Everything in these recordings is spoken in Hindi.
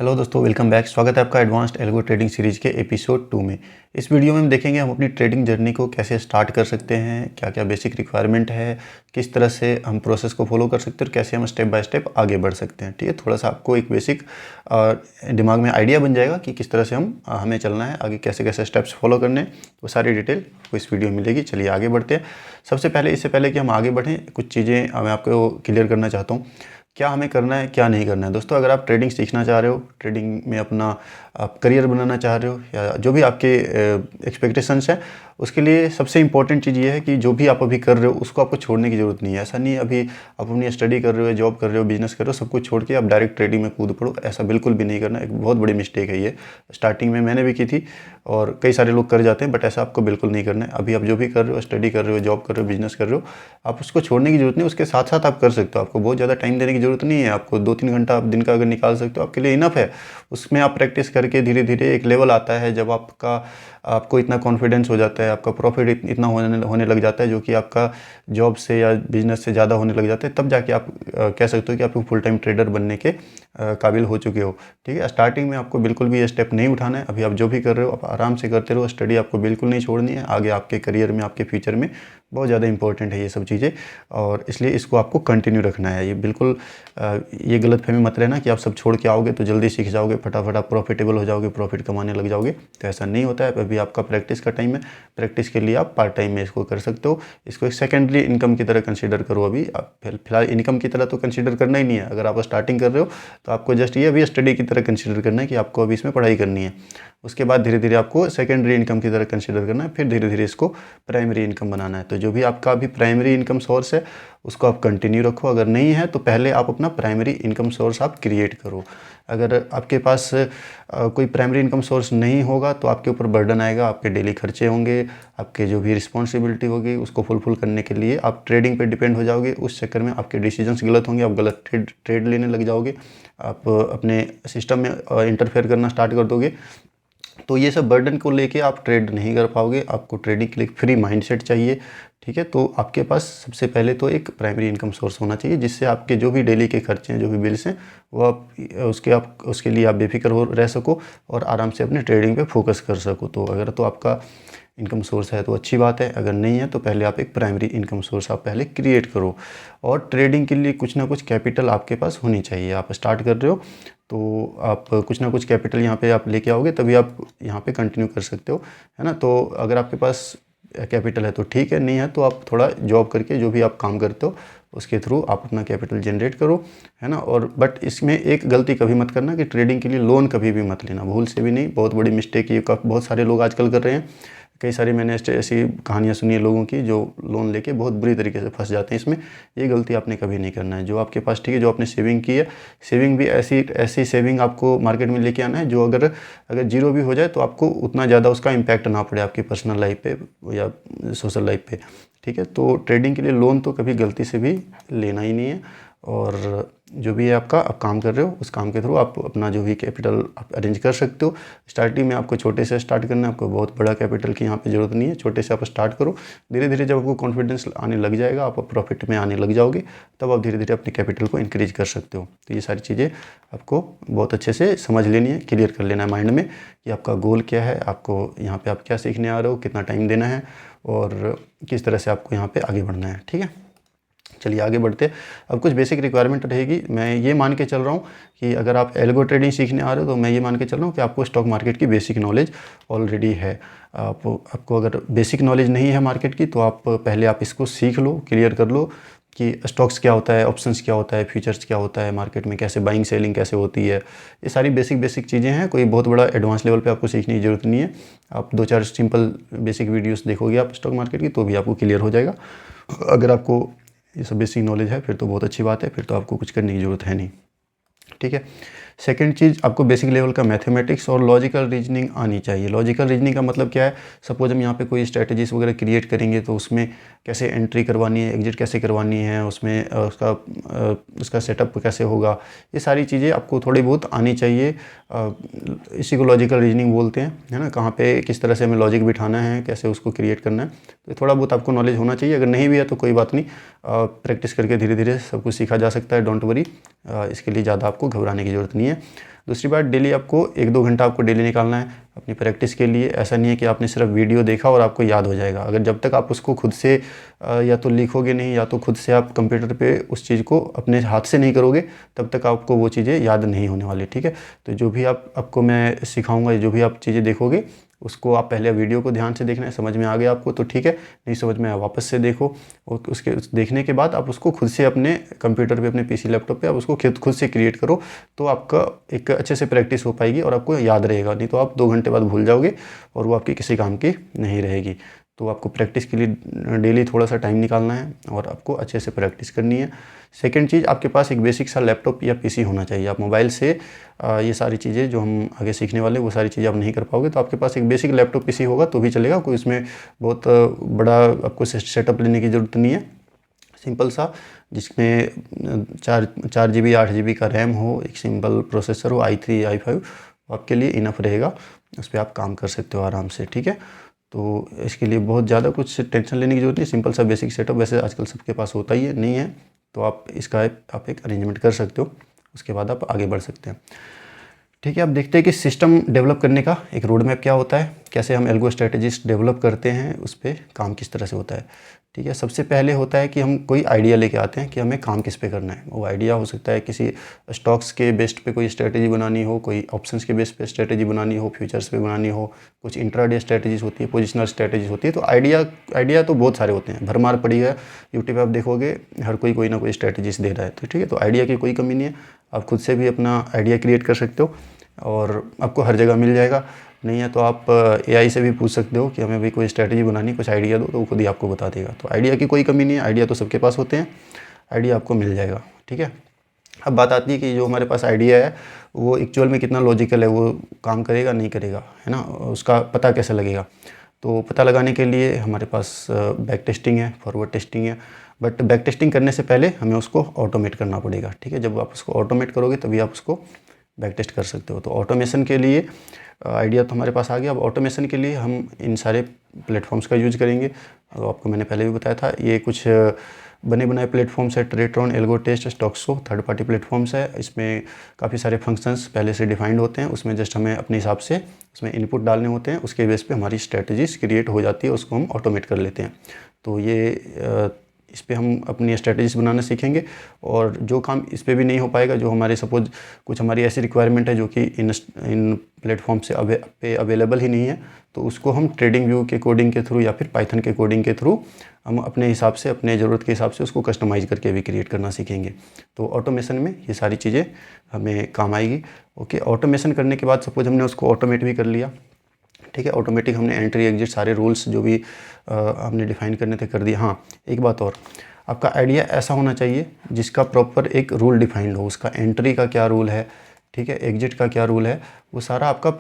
हेलो दोस्तों, वेलकम बैक। स्वागत है आपका एडवांस्ड एल्गो ट्रेडिंग सीरीज के एपिसोड 2 में। इस वीडियो में हम देखेंगे हम अपनी ट्रेडिंग जर्नी को कैसे स्टार्ट कर सकते हैं, क्या क्या बेसिक रिक्वायरमेंट है, किस तरह से हम प्रोसेस को फॉलो कर सकते हैं और कैसे हम स्टेप बाय स्टेप आगे बढ़ सकते हैं। ठीक है, थोड़ा सा आपको एक बेसिक दिमाग में आइडिया बन जाएगा कि किस तरह से हमें चलना है, आगे कैसे कैसे स्टेप्स फॉलो करने हैं। वो सारी डिटेल आपको इस वीडियो में मिलेगी। चलिए आगे बढ़ते हैं। सबसे पहले, इससे पहले कि हम आगे बढ़ें, कुछ चीज़ें मैं आपको क्लियर करना चाहता हूँ। क्या हमें करना है, क्या नहीं करना है। दोस्तों, अगर आप ट्रेडिंग सीखना चाह रहे हो, ट्रेडिंग में अपना आप करियर बनाना चाह रहे हो, या जो भी आपके एक्सपेक्टेशंस हैं, उसके लिए सबसे इंपॉर्टेंट चीज़ ये है कि जो भी आप अभी कर रहे हो उसको आपको छोड़ने की ज़रूरत नहीं है। ऐसा नहीं है अभी आप अपनी स्टडी कर रहे हो, जॉब कर रहे हो, बिजनेस कर रहे हो, सब कुछ छोड़ के आप डायरेक्ट ट्रेडिंग में कूद पड़ो। ऐसा बिल्कुल भी नहीं करना। एक बहुत बड़ी मिस्टेक है ये। स्टार्टिंग में मैंने भी की थी और कई सारे लोग कर जाते हैं, बट ऐसा आपको बिल्कुल नहीं करना है। अभी आप जो भी कर रहे हो, स्टडी कर रहे हो, जॉब कर रहे हो, बिजनेस कर रहे हो, आप उसको छोड़ने की जरूरत नहीं। उसके साथ साथ आप कर सकते हो। आपको बहुत ज़्यादा टाइम देने की जरूरत नहीं है। आपको 2-3 घंटा आप दिन का अगर निकाल सकते हो, आपके लिए इनफ है। उसमें आप प्रैक्टिस करके धीरे धीरे एक लेवल आता है जब आपको इतना कॉन्फिडेंस हो जाता है, आपका प्रॉफिट इतना होने लग जाता है, जो कि आपका जॉब से या बिजनेस से ज़्यादा होने लग जाता है। तब जाके आप कह सकते हो कि आप फुल टाइम ट्रेडर बनने के काबिल हो चुके हो। ठीक है, स्टार्टिंग में आपको बिल्कुल भी ये स्टेप नहीं उठाना है। अभी आप जो भी कर रहे हो आप आराम से करते रहो। स्टडी आपको बिल्कुल नहीं छोड़नी है। आगे आपके करियर में, आपके फ्यूचर में बहुत ज़्यादा इंपॉर्टेंट है ये सब चीज़ें, और इसलिए इसको आपको कंटिन्यू रखना है। ये बिल्कुल ये गलतफहमी मत रहना कि आप सब छोड़ के आओगे तो जल्दी सीख जाओगे, फटाफट आप प्रॉफिटेबल हो जाओगे, प्रॉफिट कमाने लग जाओगे। तो ऐसा नहीं होता है। अभी आपका प्रैक्टिस का टाइम है। प्रैक्टिस के लिए आप पार्ट टाइम में इसको कर सकते हो। इसको एक सेकेंडरी इनकम की तरह कंसीडर करो। अभी आप फिलहाल इनकम की तरह तो कंसीडर करना ही नहीं है। अगर आप स्टार्टिंग कर रहे हो तो आपको जस्ट ये अभी स्टडी की तरह कंसीडर करना है कि आपको अभी इसमें पढ़ाई करनी है। उसके बाद धीरे धीरे आपको सेकेंडरी इनकम की तरह कंसीडर करना है, फिर धीरे धीरे इसको प्राइमरी इनकम बनाना है। तो जो भी आपका अभी प्राइमरी इनकम सोर्स है उसको आप कंटिन्यू रखो। अगर नहीं है तो पहले आप अपना प्राइमरी इनकम सोर्स आप क्रिएट करो। अगर आपके पास कोई प्राइमरी इनकम सोर्स नहीं होगा तो आपके ऊपर बर्डन आएगा, आपके डेली खर्चे होंगे, आपके जो भी रिस्पॉन्सिबिलिटी होगी उसको फुलफिल करने के लिए आप ट्रेडिंग पे डिपेंड हो जाओगे। उस चक्कर में आपके डिसीजंस गलत होंगे, आप गलत ट्रेड लेने लग जाओगे, आप अपने सिस्टम में इंटरफेयर करना स्टार्ट कर दोगे। तो ये सब बर्डन को लेके आप ट्रेड नहीं कर पाओगे। आपको ट्रेडिंग के लिए फ्री माइंडसेट चाहिए। ठीक है, तो आपके पास सबसे पहले तो एक प्राइमरी इनकम सोर्स होना चाहिए, जिससे आपके जो भी डेली के खर्चे हैं, जो भी बिल्स हैं, वो आप उसके लिए आप बेफिक्र हो रह सको और आराम से अपने ट्रेडिंग पे फोकस कर सको। तो अगर तो आपका इनकम सोर्स है तो अच्छी बात है। अगर नहीं है तो पहले आप एक प्राइमरी इनकम सोर्स आप पहले क्रिएट करो। और ट्रेडिंग के लिए कुछ ना कुछ कैपिटल आपके पास होनी चाहिए। आप स्टार्ट कर रहे हो तो आप कुछ ना कुछ कैपिटल यहाँ पे आप लेके आओगे, तभी आप यहाँ पे कंटिन्यू कर सकते हो, है ना। तो अगर आपके पास कैपिटल है तो ठीक है, नहीं है तो आप थोड़ा जॉब करके जो भी आप काम करते हो उसके थ्रू आप अपना कैपिटल जनरेट करो, है ना। और बट इसमें एक गलती कभी मत करना कि ट्रेडिंग के लिए लोन कभी भी मत लेना, भूल से भी नहीं। बहुत बड़ी मिस्टेक ये बहुत सारे लोग आजकल कर रहे हैं। कई सारी मैंने ऐसी कहानियाँ सुनी है लोगों की जो लोन लेके बहुत बुरी तरीके से फंस जाते हैं इसमें। ये गलती आपने कभी नहीं करना है। जो आपके पास, ठीक है, जो आपने सेविंग की है, सेविंग भी ऐसी सेविंग आपको मार्केट में लेके आना है जो अगर जीरो भी हो जाए तो आपको उतना ज़्यादा उसका इम्पैक्ट ना पड़े आपकी पर्सनल लाइफ पे या सोशल लाइफ पे। ठीक है, तो ट्रेडिंग के लिए लोन तो कभी गलती से भी लेना ही नहीं है। और जो भी है आपका, आप काम कर रहे हो उस काम के थ्रू आप अपना जो भी कैपिटल आप अरेंज कर सकते हो। स्टार्टिंग में आपको छोटे से स्टार्ट करना है। आपको बहुत बड़ा कैपिटल की यहाँ पे ज़रूरत नहीं है। छोटे से आप स्टार्ट करो। धीरे धीरे जब आपको कॉन्फिडेंस आने लग जाएगा, आप प्रॉफिट में आने लग जाओगे, तब आप धीरे धीरे अपने कैपिटल को इंक्रीज कर सकते हो। तो ये सारी चीज़ें आपको बहुत अच्छे से समझ लेनी है, क्लियर कर लेना है माइंड में कि आपका गोल क्या है, आपको यहाँ पर आप क्या सीखने आ रहे हो, कितना टाइम देना है और किस तरह से आपको यहाँ पर आगे बढ़ना है। ठीक है, चलिए आगे बढ़ते हैं। अब कुछ बेसिक रिक्वायरमेंट रहेगी। मैं ये मान के चल रहा हूँ कि अगर आप एल्गो ट्रेडिंग सीखने आ रहे हो तो मैं ये मान के चल रहा हूँ कि आपको स्टॉक मार्केट की बेसिक नॉलेज ऑलरेडी है। आपको अगर बेसिक नॉलेज नहीं है मार्केट की तो आप पहले आप इसको सीख लो, क्लियर कर लो कि स्टॉक्स क्या होता है, ऑप्शंस क्या होता है, फ्यूचर्स क्या होता है, मार्केट में कैसे बाइंग सेलिंग कैसे होती है। ये सारी बेसिक चीज़ें हैं। कोई बहुत बड़ा एडवांस लेवल पे आपको सीखने की ज़रूरत नहीं है। आप 2-4 सिंपल बेसिक वीडियोस देखोगे आप स्टॉक मार्केट की तो भी आपको क्लियर हो जाएगा। अगर आपको ये सब बेसिक नॉलेज है फिर तो बहुत अच्छी बात है, फिर तो आपको कुछ करने की ज़रूरत है नहीं। ठीक है, सेकंड चीज़, आपको बेसिक लेवल का मैथमेटिक्स और लॉजिकल रीजनिंग आनी चाहिए। लॉजिकल रीजनिंग का मतलब क्या है, सपोज हम यहाँ पे कोई स्ट्रेटजीज वगैरह क्रिएट करेंगे तो उसमें कैसे एंट्री करवानी है, एग्जिट कैसे करवानी है, उसमें उसका सेटअप कैसे होगा, ये सारी चीज़ें आपको थोड़ी बहुत आनी चाहिए। इसी को लॉजिकल रीजनिंग बोलते हैं, है ना। कहाँ पे किस तरह से हमें लॉजिक बिठाना है, कैसे उसको क्रिएट करना है, तो थोड़ा बहुत आपको नॉलेज होना चाहिए। अगर नहीं भी है तो कोई बात नहीं, प्रैक्टिस करके धीरे धीरे सब कुछ सीखा जा सकता है। डोंट वरी, इसके लिए ज़्यादा आपको घबराने की ज़रूरत नहीं है। दूसरी बात, डेली आपको 1-2 घंटा आपको डेली निकालना है अपनी प्रैक्टिस के लिए। ऐसा नहीं है कि आपने सिर्फ वीडियो देखा और आपको याद हो जाएगा। अगर जब तक आप उसको खुद से या तो लिखोगे नहीं या तो खुद से आप कंप्यूटर पे उस चीज़ को अपने हाथ से नहीं करोगे, तब तक आपको वो चीज़ें याद नहीं होने वाली, ठीक है। तो जो भी आपको मैं सिखाऊंगा, जो भी आप चीज़ें देखोगे, उसको आप पहले वीडियो को ध्यान से देखना है। समझ में आ गया आपको तो ठीक है, नहीं समझ में आया वापस से देखो। और उसके देखने के बाद आप उसको खुद से अपने कंप्यूटर पे, अपने पीसी लैपटॉप पे आप उसको खुद से क्रिएट करो, तो आपका एक अच्छे से प्रैक्टिस हो पाएगी और आपको याद रहेगा। नहीं तो आप 2 घंटे बाद भूल जाओगे और वो आपकी किसी काम की नहीं रहेगी। तो आपको प्रैक्टिस के लिए डेली थोड़ा सा टाइम निकालना है और आपको अच्छे से प्रैक्टिस करनी है। सेकंड चीज़, आपके पास एक बेसिक सा लैपटॉप या पीसी होना चाहिए। आप मोबाइल से ये सारी चीज़ें जो हम आगे सीखने वाले वो सारी चीज़ें आप नहीं कर पाओगे। तो आपके पास एक बेसिक लैपटॉप पीसी होगा तो भी चलेगा, कोई इसमें बहुत बड़ा आपको सेटअप लेने की ज़रूरत नहीं है। सिंपल सा, जिसमें 4 GB 8 GB का रैम हो, एक सिंपल प्रोसेसर हो, i3 i5, आपके लिए इनफ रहेगा। उस पर आप काम कर सकते हो आराम से, ठीक है। तो इसके लिए बहुत ज़्यादा कुछ टेंशन लेने की ज़रूरत नहीं, सिंपल सा बेसिक सेटअप वैसे आजकल सबके पास होता ही है। नहीं है तो आप इसका आप एक अरेंजमेंट कर सकते हो, उसके बाद आप आगे बढ़ सकते हैं, ठीक है। अब देखते हैं कि सिस्टम डेवलप करने का एक रोड मैप क्या होता है, कैसे हम एल्गो स्ट्रेटजीज डेवलप करते हैं, उस पर काम किस तरह से होता है, ठीक है। सबसे पहले होता है कि हम कोई आइडिया लेके आते हैं कि हमें काम किस पे करना है। वो आइडिया हो सकता है किसी स्टॉक्स के बेस्ड पे कोई स्ट्रेटजी बनानी हो, कोई ऑप्शंस के बेस्ड पे स्ट्रेटजी बनानी हो, फ्यूचर्स पे बनानी हो, कुछ इंट्राडे स्ट्रेटजीज होती है, पोजिशनल स्ट्रेटजीज होती है। तो आइडिया तो बहुत सारे होते हैं, भरमार पड़ी है। यूट्यूब पे आप देखोगे हर कोई ना कोई स्ट्रेटजीज दे रहा है, तो ठीक है। तो आइडिया की कोई कमी नहीं है, आप खुद से भी अपना आइडिया क्रिएट कर सकते हो और आपको हर जगह मिल जाएगा। नहीं है तो आप AI से भी पूछ सकते हो कि हमें भी कोई स्ट्रेटजी बनानी, कुछ आइडिया दो, तो वो खुद ही आपको बता देगा। तो आइडिया की कोई कमी नहीं है, आइडिया तो सबके पास होते हैं, आइडिया आपको मिल जाएगा, ठीक है। अब बात आती है कि जो हमारे पास आइडिया है वो एक्चुअल में कितना लॉजिकल है, वो काम करेगा नहीं करेगा, है ना, उसका पता कैसे लगेगा। तो पता लगाने के लिए हमारे पास बैक टेस्टिंग है, फॉरवर्ड टेस्टिंग है। बट बैक टेस्टिंग करने से पहले हमें उसको ऑटोमेट करना पड़ेगा, ठीक है। जब आप उसको ऑटोमेट करोगे तभी आप उसको बैक टेस्ट कर सकते हो। तो ऑटोमेशन के लिए आइडिया तो हमारे पास आ गया। अब ऑटोमेशन के लिए हम इन सारे प्लेटफॉर्म्स का यूज करेंगे। तो आपको मैंने पहले भी बताया था, ये कुछ बने बनाए प्लेटफॉर्म्स है, ट्रेट्रॉन, एल्गोटेस्ट, स्टॉक्सो, थर्ड पार्टी प्लेटफॉर्म्स है। इसमें काफ़ी सारे फंक्शंस पहले से डिफाइंड होते हैं, उसमें जस्ट हमें अपने हिसाब से उसमें इनपुट डालने होते हैं, उसके बेस पे हमारी स्ट्रेटजीज क्रिएट हो जाती है, उसको हम ऑटोमेट कर लेते हैं। तो ये इस पे हम अपनी स्ट्रेटजीज बनाना सीखेंगे। और जो काम इस पे भी नहीं हो पाएगा, जो हमारे सपोज कुछ हमारी ऐसी रिक्वायरमेंट है जो कि इन प्लेटफॉर्म से पे अवेलेबल ही नहीं है, तो उसको हम ट्रेडिंग व्यू के कोडिंग के थ्रू या फिर पाइथन के कोडिंग के थ्रू हम अपने हिसाब से, अपने ज़रूरत के हिसाब से उसको कस्टमाइज़ करके भी क्रिएट करना सीखेंगे। तो ऑटोमेशन में ये सारी चीज़ें हमें काम आएगी। ओके, ऑटोमेशन करने के बाद सपोज हमने उसको ऑटोमेट भी कर लिया, ठीक है। ऑटोमेटिक हमने एंट्री एग्जिट सारे रूल्स जो भी हमने डिफाइन करने थे कर दिए। हाँ, एक बात और, आपका आइडिया ऐसा होना चाहिए जिसका प्रॉपर एक रूल डिफाइंड हो। उसका एंट्री का क्या रूल है, ठीक है, एग्जिट का क्या रूल है, वो सारा आपका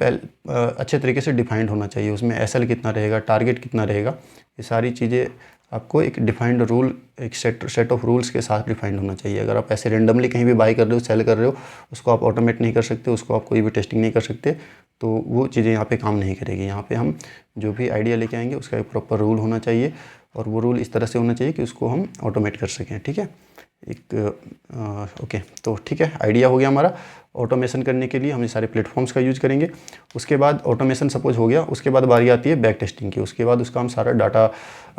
अच्छे तरीके से डिफाइंड होना चाहिए। उसमें SL कितना रहेगा, टारगेट कितना रहेगा, ये सारी चीज़ें आपको एक डिफाइंड रूल, एक सेट ऑफ रूल्स के साथ डिफाइंड होना चाहिए। अगर आप ऐसे रेंडमली कहीं भी बाई कर रहे हो, सेल कर रहे हो, उसको आप ऑटोमेट नहीं कर सकते, उसको आप कोई भी टेस्टिंग नहीं कर सकते, तो वो चीज़ें यहाँ पे काम नहीं करेगी। यहाँ पे हम जो भी आइडिया लेके आएंगे उसका एक प्रॉपर रूल होना चाहिए, और वो रूल इस तरह से होना चाहिए कि उसको हम ऑटोमेट कर सकें, ठीक है। ओके, तो ठीक है, आइडिया हो गया हमारा। ऑटोमेशन करने के लिए हम ये सारे प्लेटफॉर्म्स का यूज़ करेंगे। उसके बाद ऑटोमेशन सपोज हो गया, उसके बाद बारी आती है बैक टेस्टिंग की। उसके बाद उसका हम सारा डाटा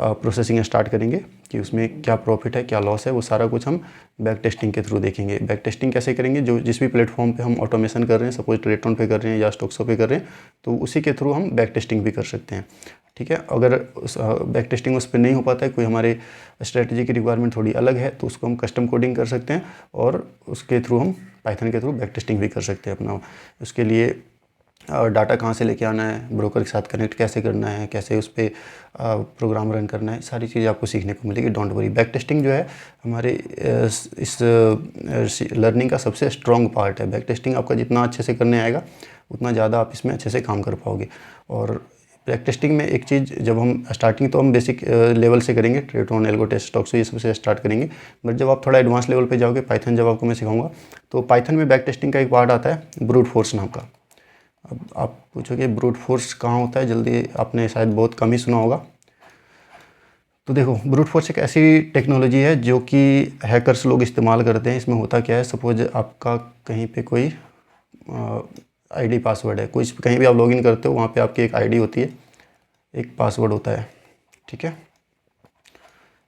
प्रोसेसिंग स्टार्ट करेंगे कि उसमें क्या प्रॉफिट है, क्या लॉस है, वो सारा कुछ हम बैक टेस्टिंग के थ्रू देखेंगे। बैक टेस्टिंग कैसे करेंगे, जो जिस भी प्लेटफॉर्म पे हम ऑटोमेशन कर रहे हैं, सपोज ट्रेट्रॉन पे कर रहे हैं या स्टॉक्सो पे कर रहे हैं, तो उसी के थ्रू हम बैक टेस्टिंग भी कर सकते हैं, ठीक है। अगर बैक टेस्टिंग उस पर नहीं हो पाता है, कोई हमारे स्ट्रेटजी की रिक्वायरमेंट थोड़ी अलग है, तो उसको हम कस्टम कोडिंग कर सकते हैं और उसके थ्रू हम पाइथन के थ्रू बैक टेस्टिंग भी कर सकते हैं अपना। उसके लिए डाटा कहाँ से लेके आना है, ब्रोकर के साथ कनेक्ट कैसे करना है, कैसे उस पर प्रोग्राम रन करना है, सारी चीज़ें आपको सीखने को मिलेगी। डोंट वरी, बैक टेस्टिंग जो है हमारे इस लर्निंग का सबसे स्ट्रॉन्ग पार्ट है। बैक टेस्टिंग आपका जितना अच्छे से करने आएगा उतना ज़्यादा आप इसमें अच्छे से काम कर पाओगे। और बैक टेस्टिंग में एक चीज़, जब हम स्टार्टिंग तो हम बेसिक लेवल से करेंगे, ट्रेट्रॉन, एल्गोटेस्ट, स्टॉक्सो, ये सबसे स्टार्ट करेंगे। बट जब आप थोड़ा एडवांस लेवल पे जाओगे, पाइथन जब आपको मैं सिखाऊंगा, तो पाइथन में बैक टेस्टिंग का एक पार्ट आता है ब्रूट फोर्स नाम का। अब आप पूछोगे ब्रूट फोर्स कहाँ होता है, जल्दी आपने शायद बहुत कम ही सुना होगा। तो देखो, ब्रूट फोर्स एक ऐसी टेक्नोलॉजी है जो कि हैकर्स लोग इस्तेमाल करते हैं। इसमें होता क्या है, सपोज आपका कहीं पे कोई आईडी पासवर्ड है। कोई कहीं भी आप लॉगिन करते हो वहाँ पे आपकी एक आईडी होती है, एक पासवर्ड होता है, ठीक है।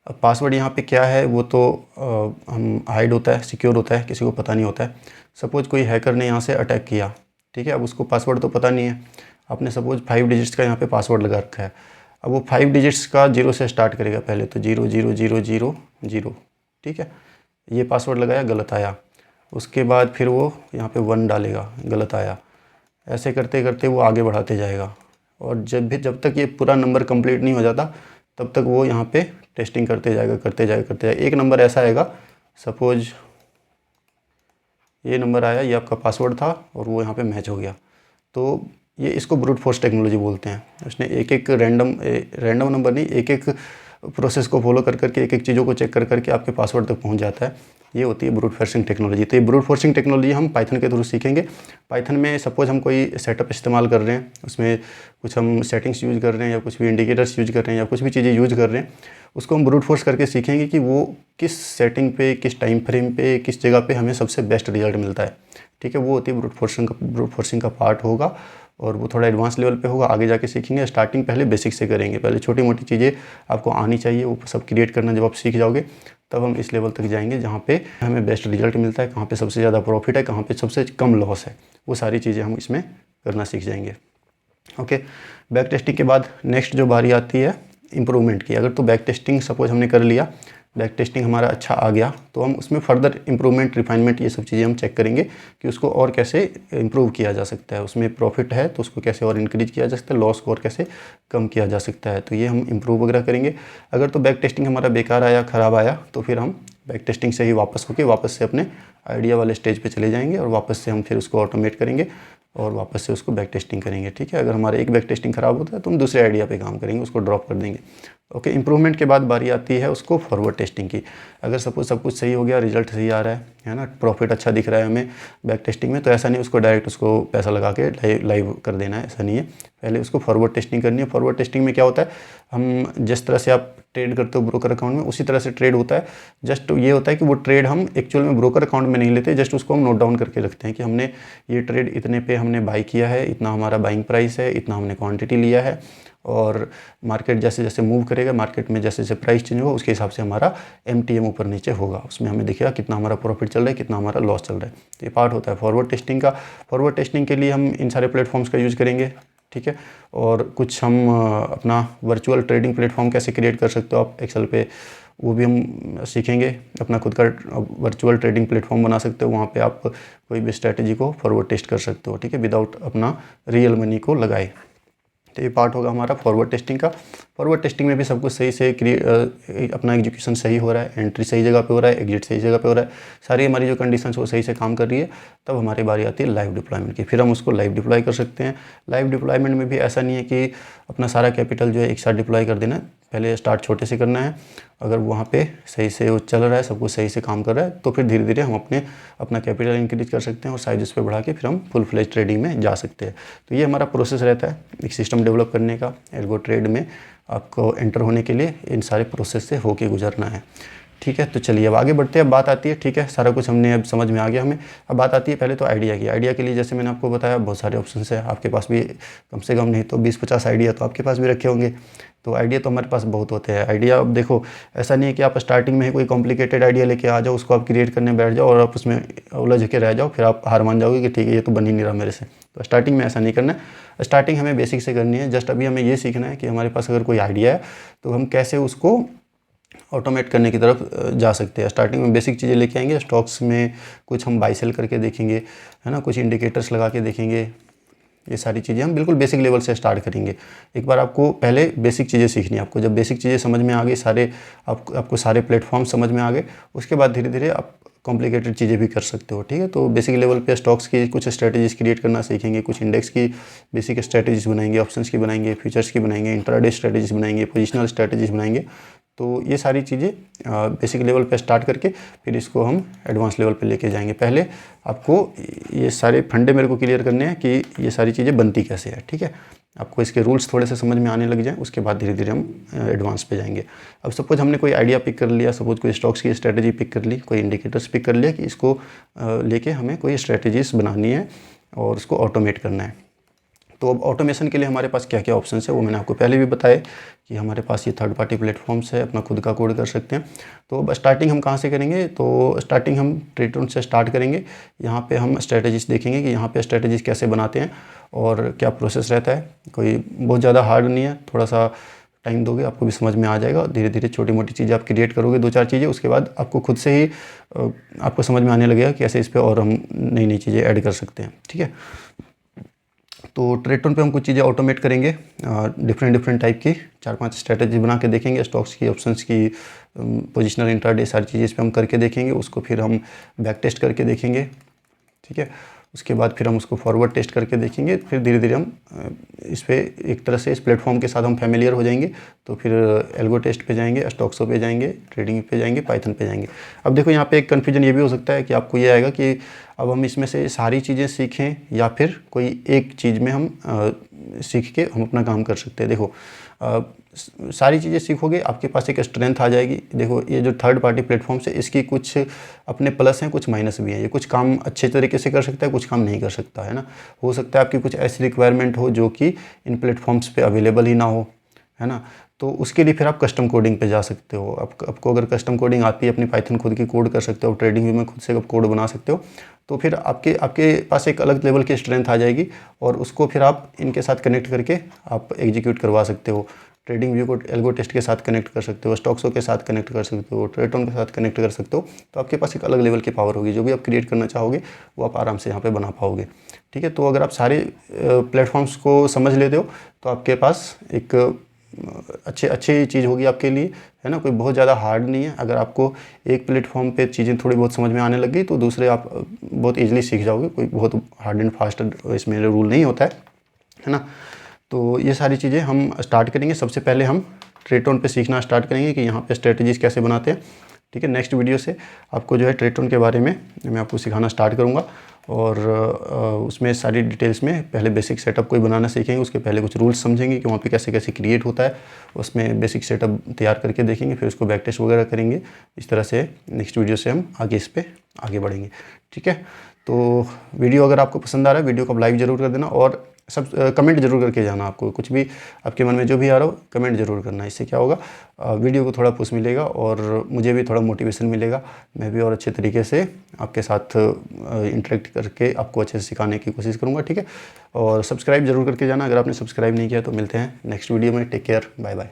अब पासवर्ड यहाँ पे क्या है वो तो हम हाइड होता है, सिक्योर होता है, किसी को पता नहीं होता है। सपोज़ कोई हैकर ने यहाँ से अटैक किया, ठीक है, अब उसको पासवर्ड तो पता नहीं है। आपने सपोज़ 5 डिजिट्स का यहाँ पे पासवर्ड लगा रखा है। अब वो 5 डिजिट्स का 0 से स्टार्ट करेगा, पहले तो 0 0 0 0 0, ठीक है, ये पासवर्ड लगाया, गलत आया। उसके बाद फिर वो यहाँ पे 1 डालेगा, गलत आया। ऐसे करते करते वो आगे बढ़ाते जाएगा, और जब तक ये पूरा नंबर कंप्लीट नहीं हो जाता तब तक वो यहाँ पे टेस्टिंग करते जाएगा। एक नंबर ऐसा आएगा, सपोज ये नंबर आया, ये आपका पासवर्ड था और वो यहाँ पे मैच हो गया, तो ये इसको ब्रूट फोर्स टेक्नोलॉजी बोलते हैं। उसने एक एक रैंडम नंबर नहीं, एक एक प्रोसेस को फॉलो कर करके, एक एक चीज़ों को चेक कर करके आपके पासवर्ड तक पहुंच जाता है। ये होती है ब्रूट फोर्सिंग टेक्नोलॉजी। तो ये ब्रूट फोर्सिंग टेक्नोलॉजी हम पाइथन के थ्रू सीखेंगे। पाइथन में सपोज हम कोई सेटअप इस्तेमाल कर रहे हैं, उसमें कुछ हम सेटिंग्स यूज़ कर रहे हैं या कुछ भी इंडिकेटर्स यूज़ कर रहे हैं या कुछ भी चीज़ें यूज़ कर रहे हैं, उसको हम ब्रूट फोर्स करके सीखेंगे कि वो किस सेटिंग पे, किस टाइम फ्रेम पे, किस जगह पे हमें सबसे बेस्ट रिजल्ट मिलता है, ठीक है। वो होती है ब्रूट फोर्सिंग का पार्ट होगा, और वो थोड़ा एडवांस लेवल पे होगा, आगे जाके सीखेंगे। स्टार्टिंग पहले बेसिक से करेंगे, पहले छोटी मोटी चीज़ें आपको आनी चाहिए, वो सब क्रिएट करना जब आप सीख जाओगे तब हम इस लेवल तक जाएंगे जहाँ पे हमें बेस्ट रिजल्ट मिलता है, कहाँ पे सबसे ज़्यादा प्रॉफिट है, कहाँ पे सबसे कम लॉस है, वो सारी चीज़ें हम इसमें करना सीख जाएंगे। ओके, बैक टेस्टिंग के बाद नेक्स्ट जो बारी आती है इम्प्रूवमेंट की। अगर तो बैक टेस्टिंग सपोज हमने कर लिया, बैक टेस्टिंग हमारा अच्छा आ गया, तो हम उसमें फर्दर इम्प्रूवमेंट, रिफाइनमेंट, ये सब चीज़ें हम चेक करेंगे कि उसको और कैसे इम्प्रूव किया जा सकता है। उसमें प्रॉफिट है तो उसको कैसे और इंक्रीज किया जा सकता है, लॉस को और कैसे कम किया जा सकता है, तो ये हम इम्प्रूव वगैरह करेंगे। अगर तो बैक टेस्टिंग हमारा बेकार आया, ख़राब आया, तो फिर हम बैक टेस्टिंग से ही वापस से अपने आइडिया वाले स्टेज पे चले जाएंगे और वापस से हम फिर उसको ऑटोमेट करेंगे और वापस से उसको बैक टेस्टिंग करेंगे, ठीक है। अगर हमारा एक बैक टेस्टिंग ख़राब होता है तो हम दूसरे आइडिया पे काम करेंगे, उसको ड्रॉप कर देंगे। ओके, इंप्रूवमेंट के बाद बारी आती है उसको फॉरवर्ड टेस्टिंग की। अगर सपोज सब कुछ सही हो गया, रिजल्ट सही आ रहा है ना, प्रॉफिट अच्छा दिख रहा है हमें बैक टेस्टिंग में, तो ऐसा नहीं उसको डायरेक्ट उसको पैसा लगा के लाइव कर देना है, ऐसा नहीं है। पहले उसको फॉरवर्ड टेस्टिंग करनी है। फॉरवर्ड टेस्टिंग में क्या होता है, हम जिस तरह से आप ट्रेड करते हो ब्रोकर अकाउंट में, उसी तरह से ट्रेड होता है। जस्ट ये होता है कि वो ट्रेड हम एक्चुअल में ब्रोकर अकाउंट में नहीं लेते, जस्ट उसको हम नोट डाउन करके रखते हैं कि हमने ये ट्रेड इतने पे हमने बाई किया है, इतना हमारा बाइंग प्राइस है, इतना हमने क्वांटिटी लिया है, और मार्केट जैसे जैसे मूव करेगा, मार्केट में जैसे जैसे प्राइस चेंज होगा, उसके हिसाब से हमारा MTM ऊपर नीचे होगा। उसमें हमें दिखेगा कितना हमारा प्रॉफिट चल रहा है, कितना हमारा लॉस चल रहा है। तो ये पार्ट होता है फॉरवर्ड टेस्टिंग का। फॉरवर्ड टेस्टिंग के लिए हम इन सारे प्लेटफॉर्म्स का यूज़ करेंगे, ठीक है। और कुछ हम अपना वर्चुअल ट्रेडिंग प्लेटफॉर्म कैसे क्रिएट कर सकते हो आप एक्सेल पे, वो भी हम सीखेंगे। अपना खुद का वर्चुअल ट्रेडिंग प्लेटफॉर्म बना सकते हो, वहाँ पे आप कोई भी स्ट्रैटेजी को फॉरवर्ड टेस्ट कर सकते हो, ठीक है, विदाउट अपना रियल मनी को लगाए। तो ये पार्ट होगा हमारा फॉरवर्ड टेस्टिंग का। फॉरवर्ड टेस्टिंग में भी सब कुछ सही से अपना एग्जीक्यूशन सही हो रहा है, एंट्री सही जगह पे हो रहा है, एग्जिट सही जगह पे हो रहा है, सारी हमारी जो कंडीशंस वो सही से काम कर रही है। तब हमारी बारी आती है लाइव डिप्लॉयमेंट की, फिर हम उसको लाइव डिप्लॉय कर सकते हैं। लाइव डिप्लॉयमेंट में भी ऐसा नहीं है कि अपना सारा कैपिटल जो है एक साथ डिप्लॉय कर देना है, पहले स्टार्ट छोटे से करना है। अगर वहाँ पे सही से वो चल रहा है, सब कुछ सही से काम कर रहा है, तो फिर धीरे धीरे हम अपना कैपिटल इंक्रीज कर सकते हैं और साइज उस पर बढ़ा के फिर हम फुल फ्लेज ट्रेडिंग में जा सकते हैं। तो ये हमारा प्रोसेस रहता है एक सिस्टम डेवलप करने का। एल्गो ट्रेड में आपको एंटर होने के लिए इन सारे प्रोसेस से होके गुजरना है, ठीक है। तो चलिए अब आगे बढ़ते हैं। अब बात आती है, ठीक है, सारा कुछ हमने अब समझ में आ गया हमें। अब बात आती है पहले तो आइडिया की। आइडिया के लिए जैसे मैंने आपको बताया बहुत सारे ऑप्शन है, आपके पास भी कम से कम नहीं तो 20-50 आइडिया तो आपके पास भी रखे होंगे। तो आइडिया तो हमारे पास बहुत होते हैं। आइडिया अब देखो, ऐसा नहीं है कि आप स्टार्टिंग में ही कोई कॉम्प्लिकेटेड आइडिया लेके आ जाओ, उसको आप क्रिएट करने बैठ जाओ और आप उसमें उलझ के रह जाओ, फिर आप हार मान जाओगे कि ठीक है ये तो बन ही नहीं रहा मेरे से। तो स्टार्टिंग में ऐसा नहीं करना है। स्टार्टिंग हमें बेसिक से करनी है। जस्ट अभी हमें ये सीखना है कि हमारे पास अगर कोई आइडिया है तो हम कैसे उसको ऑटोमेट करने की तरफ जा सकते हैं। स्टार्टिंग में बेसिक चीज़ें लेके आएंगे। स्टॉक्स में कुछ हम बाई सेल करके देखेंगे, है ना, कुछ इंडिकेटर्स लगा के देखेंगे। ये सारी चीज़ें हम बिल्कुल बेसिक लेवल से स्टार्ट करेंगे। एक बार आपको पहले बेसिक चीज़ें सीखनी है। आपको जब बेसिक चीज़ें समझ में आ गई, आपको सारे प्लेटफॉर्म समझ में आ गए, उसके बाद धीरे धीरे आप कॉम्प्लिकेटेड चीज़ें भी कर सकते हो, ठीक है। तो बेसिक लेवल पे स्टॉक्स की कुछ स्ट्रेटजीज क्रिएट करना सीखेंगे, कुछ इंडेक्स की बेसिक स्ट्रेटजीज बनाएंगे, ऑप्शंस की बनाएंगे, फ्यूचर्स की बनाएंगे, इंट्राडे स्ट्रेटजीज बनाएंगे, पोजिशनल स्ट्रेटजीज बनाएंगे। तो ये सारी चीज़ें बेसिक लेवल पे स्टार्ट करके फिर इसको हम एडवांस लेवल पे लेके जाएंगे। पहले आपको ये सारे फंडे मेरे को क्लियर करने हैं कि ये सारी चीज़ें बनती कैसे है, ठीक है। आपको इसके रूल्स थोड़े से समझ में आने लग जाएं, उसके बाद धीरे धीरे हम एडवांस पे जाएंगे। अब सपोज हमने कोई आइडिया पिक कर लिया, सपोज कोई स्टॉक्स की स्ट्रेटजी पिक कर ली, कोई इंडिकेटर्स पिक कर लिया कि इसको लेके हमें कोई स्ट्रेटजीज बनानी है और उसको ऑटोमेट करना है। तो अब ऑटोमेशन के लिए हमारे पास क्या क्या ऑप्शन है वो मैंने आपको पहले भी बताया कि हमारे पास ये थर्ड पार्टी प्लेटफॉर्म्स है, अपना खुद का कोड कर सकते हैं। तो अब स्टार्टिंग हम कहाँ से करेंगे, तो स्टार्टिंग हम ट्रेटोन से स्टार्ट करेंगे। यहाँ पे हम स्ट्रेटजीज देखेंगे कि यहाँ पे स्ट्रेटजीज कैसे बनाते हैं और क्या प्रोसेस रहता है। कोई बहुत ज़्यादा हार्ड नहीं है, थोड़ा सा टाइम दोगे आपको भी समझ में आ जाएगा। धीरे धीरे छोटी मोटी चीज़ें आप क्रिएट करोगे, 2-4 चीज़ें, उसके बाद आपको खुद से ही आपको समझ में आने लगेगा कि कैसे इस पर और हम नई नई चीज़ें ऐड कर सकते हैं। ठीक है, तो ट्रेटोन पे हम कुछ चीज़ें ऑटोमेट करेंगे, डिफरेंट टाइप की 4-5 स्ट्रेटजी बना के देखेंगे, स्टॉक्स की, ऑप्शंस की, पोजिशनल, इंट्राडे, सारी चीज़ें इस पर हम करके देखेंगे। उसको फिर हम बैक टेस्ट करके देखेंगे। ठीक है, उसके बाद फिर हम उसको फॉरवर्ड टेस्ट करके देखेंगे। फिर धीरे धीरे हम इस पर एक तरह से इस प्लेटफॉर्म के साथ हम फैमिलियर हो जाएंगे। तो फिर एल्गो टेस्ट पे जाएंगे, स्टॉक्सो पे जाएंगे, ट्रेडिंग पे जाएंगे, पाइथन पे जाएंगे। अब देखो यहाँ पे एक कन्फ्यूजन ये भी हो सकता है कि आपको ये आएगा कि अब हम इसमें से सारी चीज़ें सीखें या फिर कोई एक चीज़ में हम सीख के हम अपना काम कर सकते हैं। देखो सारी चीज़ें सीखोगे, आपके पास एक स्ट्रेंथ आ जाएगी। देखो ये जो थर्ड पार्टी प्लेटफॉर्म है, इसकी कुछ अपने प्लस हैं, कुछ माइनस भी हैं। ये कुछ काम अच्छे तरीके से कर सकता है, कुछ काम नहीं कर सकता है ना। हो सकता है आपकी कुछ ऐसी रिक्वायरमेंट हो जो कि इन प्लेटफॉर्म्स पे अवेलेबल ही ना हो, है ना। तो उसके लिए फिर आप कस्टम कोडिंग पे जा सकते हो। आपको अगर कस्टम कोडिंग आती है, अपनी पाइथन खुद की कोड कर सकते हो, ट्रेडिंग व्यू में खुद से कोड बना सकते हो, तो फिर आपके पास एक अलग लेवल की स्ट्रेंथ आ जाएगी और उसको फिर आप इनके साथ कनेक्ट करके आप एग्जीक्यूट करवा सकते हो। ट्रेडिंग व्यू को एल्गो टेस्ट के साथ कनेक्ट कर सकते हो, स्टॉक्सो के साथ कनेक्ट कर सकते हो, ट्रेटोन के साथ कनेक्ट कर सकते हो। तो आपके पास एक अलग लेवल की पावर होगी। जो भी आप क्रिएट करना चाहोगे वो आप आराम से यहाँ पे बना पाओगे। ठीक है, तो अगर आप सारे प्लेटफॉर्म्स को समझ लेते हो तो आपके पास एक अच्छी चीज़ होगी आपके लिए, है ना। कोई बहुत ज़्यादा हार्ड नहीं है। अगर आपको एक प्लेटफॉर्म पे चीज़ें थोड़ी बहुत समझ में आने लग गई तो दूसरे आप बहुत ईजिली सीख जाओगे। कोई बहुत हार्ड एंड फास्ट इसमें रूल नहीं होता है ना। तो ये सारी चीज़ें हम स्टार्ट करेंगे। सबसे पहले हम ट्रेटोन पे सीखना स्टार्ट करेंगे कि यहाँ पे स्ट्रेटजीज कैसे बनाते हैं। ठीक है, नेक्स्ट वीडियो से आपको जो है ट्रेटोन के बारे में मैं आपको सिखाना स्टार्ट करूँगा और उसमें सारी डिटेल्स में पहले बेसिक सेटअप कोई बनाना सीखेंगे। उसके पहले कुछ रूल्स समझेंगे कि वहाँ पे कैसे कैसे क्रिएट होता है, उसमें बेसिक सेटअप तैयार करके देखेंगे, फिर उसको बैक टेस्ट वगैरह करेंगे। इस तरह से नेक्स्ट वीडियो से हम आगे इस पर आगे बढ़ेंगे। ठीक है, तो वीडियो अगर आपको पसंद आ रहा है, वीडियो को लाइक ज़रूर कर देना और सब कमेंट जरूर करके जाना। आपको कुछ भी आपके मन में जो भी आ रहा हो कमेंट जरूर करना। इससे क्या होगा, वीडियो को थोड़ा पुश मिलेगा और मुझे भी थोड़ा मोटिवेशन मिलेगा। मैं भी और अच्छे तरीके से आपके साथ इंटरेक्ट करके आपको अच्छे से सिखाने की कोशिश करूँगा। ठीक है, और सब्सक्राइब जरूर करके जाना अगर आपने सब्सक्राइब नहीं किया तो। मिलते हैं नेक्स्ट वीडियो में, टेक केयर, बाय बाय।